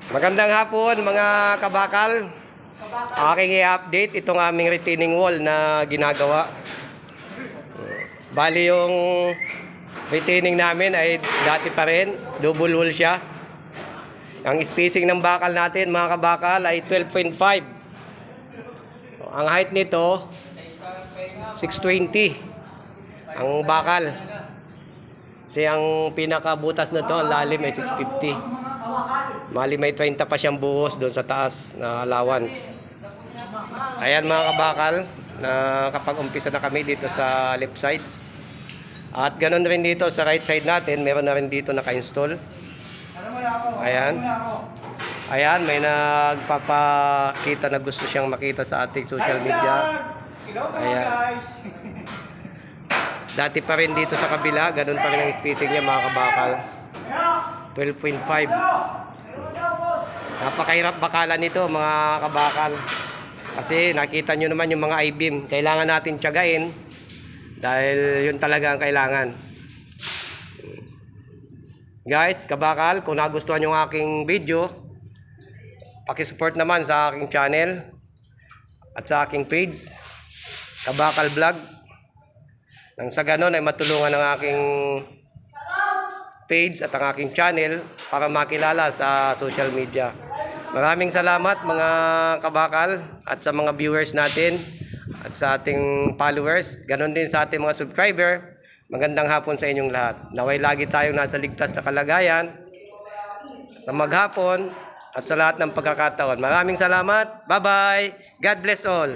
Magandang hapon mga kabakal. Aking i-update itong aming retaining wall na ginagawa. Bali yung retaining namin ay dati pa rin, double wall siya. Ang spacing ng bakal natin mga kabakal ay 12.5. Ang height nito 620 ang bakal. Kasi ang pinakabutas na to, ang lalim ay 650. Mali may 30 pa siyang buhos doon sa taas na allowance. Ayan mga kabakal, na kapag umpisa na kami dito sa left side. At ganoon rin dito sa right side natin, meron na rin dito naka-install. Ayan. Ayan, may nagpapakita na gusto siyang makita sa ating social media. Ayan. Dati pa rin dito sa kabila, ganun pa rin ang spacing niya mga kabakal. 12.5. Napakahirap bakalan nito mga kabakal. Kasi nakita nyo naman yung mga I-beam. Kailangan natin tiyagain dahil yun talaga ang kailangan. Guys, kabakal, kung nagustuhan yung aking video, pakisupport naman sa aking channel at sa aking page, Kabakal Vlog. Nang sa ganon ay matulungan ang aking page at ang aking channel para makilala sa social media. Maraming salamat mga kabakal at sa mga viewers natin at sa ating followers. Ganon din sa ating mga subscriber. Magandang hapon sa inyong lahat. Naway lagi tayong nasa ligtas na kalagayan sa maghapon at sa lahat ng pagkakataon. Maraming salamat. Bye-bye. God bless all.